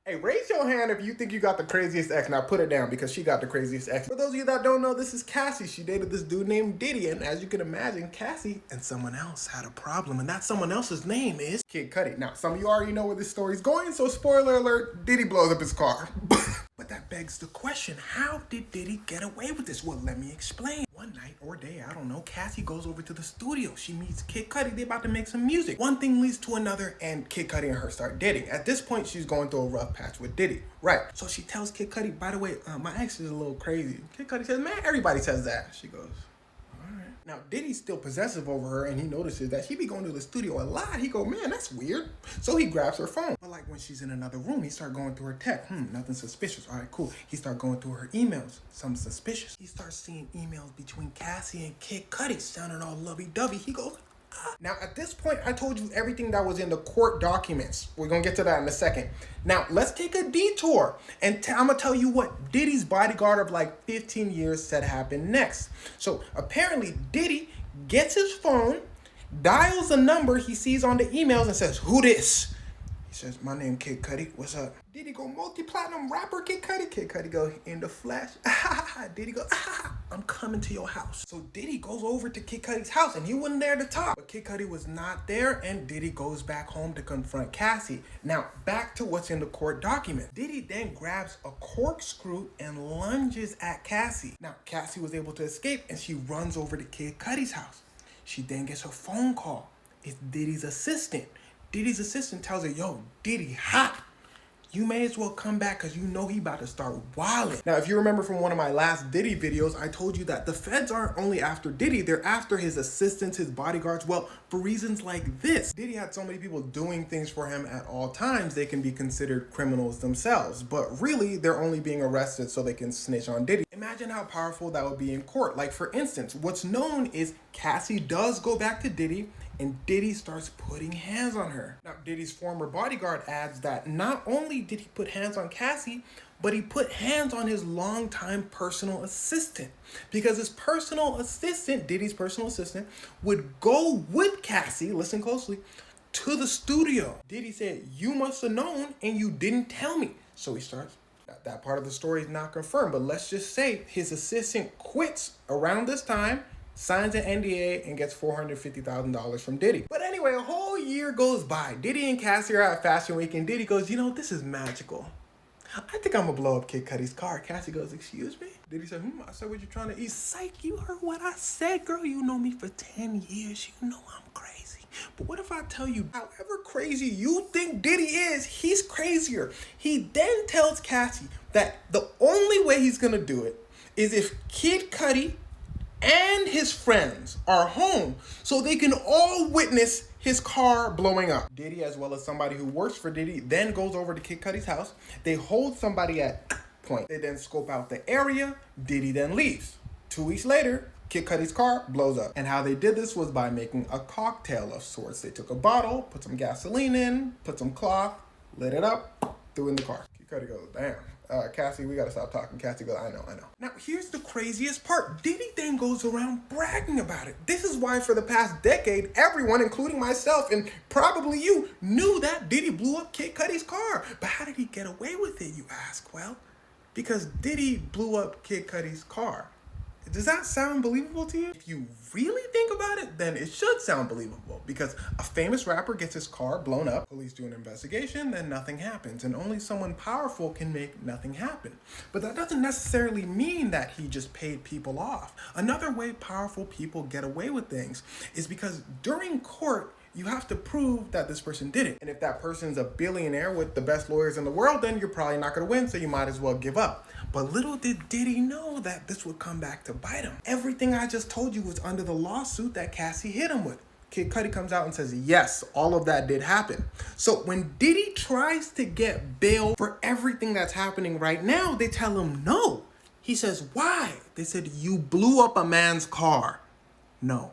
Hey, raise your hand if you think you got the craziest ex. Now put it down because she got the craziest ex. For those of you that don't know, this is Cassie. She dated this dude named Diddy, and as you can imagine, Cassie and someone else had a problem, and that someone else's name is Kid Cudi. Now, some of you already know where this story's going, so spoiler alert, Diddy blows up his car. But that begs the question, how did Diddy get away with this? Well, let me explain. One night or day, I don't know, Cassie goes over to the studio. She meets Kid Cudi. They about to make some music. One thing leads to another, and Kid Cudi and her start dating. At this point, she's going through a rough patch with Diddy. Right. So she tells Kid Cudi, by the way, my ex is a little crazy. Kid Cudi says, man, everybody says that. She goes, all right. Now, Diddy's still possessive over her, and he notices that she be going to the studio a lot. He go, man, that's weird. So he grabs her phone. But like when she's in another room, he start going through her text. Nothing suspicious. All right, cool. He start going through her emails. Something suspicious. He starts seeing emails between Cassie and Kid Cudi sounding all lovey-dovey. He goes, ah. Now, at this point, I told you everything that was in the court documents. We're going to get to that in a second. Now, let's take a detour. And I'm going to tell you what Diddy's bodyguard of like 15 years said happened next. So, apparently, Diddy gets his phone, dials a number he sees on the emails and says, who this? He says, my name Kid Cudi. What's up? Diddy go, multi-platinum rapper Kid Cudi. Kid Cudi go, in the flesh. Diddy go, I'm coming to your house. So Diddy goes over to Kid Cudi's house, and he wasn't there to talk. But Kid Cudi was not there, and Diddy goes back home to confront Cassie. Now, back to what's in the court document. Diddy then grabs a corkscrew and lunges at Cassie. Now, Cassie was able to escape, and she runs over to Kid Cudi's house. She then gets a phone call. It's Diddy's assistant. Diddy's assistant tells her, yo, Diddy hot. You may as well come back because you know he about to start wilding. Now, if you remember from one of my last Diddy videos, I told you that the feds aren't only after Diddy, they're after his assistants, his bodyguards. Well, for reasons like this. Diddy had so many people doing things for him at all times, they can be considered criminals themselves. But really, they're only being arrested so they can snitch on Diddy. Imagine how powerful that would be in court. Like, for instance, what's known is Cassie does go back to Diddy, and Diddy starts putting hands on her. Now, Diddy's former bodyguard adds that not only did he put hands on Cassie, but he put hands on his longtime personal assistant. Because his personal assistant, Diddy's personal assistant, would go with Cassie, listen closely, to the studio. Diddy said, you must have known and you didn't tell me. So he starts. Now, that part of the story is not confirmed, but let's just say his assistant quits around this time, signs an NDA, and gets $450,000 from Diddy. But anyway, a whole year goes by. Diddy and Cassie are at Fashion Week, and Diddy goes, you know, this is magical. I think I'm gonna blow up Kid Cudi's car. Cassie goes, excuse me? Diddy said, I said, what you trying to eat? Psych, you heard what I said, girl. You know me for 10 years. You know I'm crazy. But what if I tell you, however crazy you think Diddy is, he's crazier. He then tells Cassie that the only way he's gonna do it is if Kid Cudi and his friends are home so they can all witness his car blowing up. Diddy, as well as somebody who works for Diddy, then goes over to Kid Cudi's house. They hold somebody at point. They then scope out the area. Diddy then leaves. 2 weeks later, Kid Cudi's car blows up. And how they did this was by making a cocktail of sorts. They took a bottle, put some gasoline in, put some cloth, lit it up, threw it in the car. Kid Cudi goes, damn. Cassie, we gotta stop talking. Cassie goes, I know. Now, here's the craziest part. Diddy then goes around bragging about it. This is why for the past decade, everyone, including myself and probably you, knew that Diddy blew up Kid Cudi's car. But how did he get away with it, you ask? Well, because Diddy blew up Kid Cudi's car. Does that sound believable to you? If you really think about it, then it should sound believable because a famous rapper gets his car blown up, police do an investigation, then nothing happens, and only someone powerful can make nothing happen. But that doesn't necessarily mean that he just paid people off. Another way powerful people get away with things is because during court, you have to prove that this person did it. And if that person's a billionaire with the best lawyers in the world, then you're probably not gonna win, so you might as well give up. But little did Diddy know that this would come back to bite him. Everything I just told you was under the lawsuit that Cassie hit him with. Kid Cudi comes out and says, yes, all of that did happen. So when Diddy tries to get bail for everything that's happening right now, they tell him no. He says, why? They said, you blew up a man's car. No.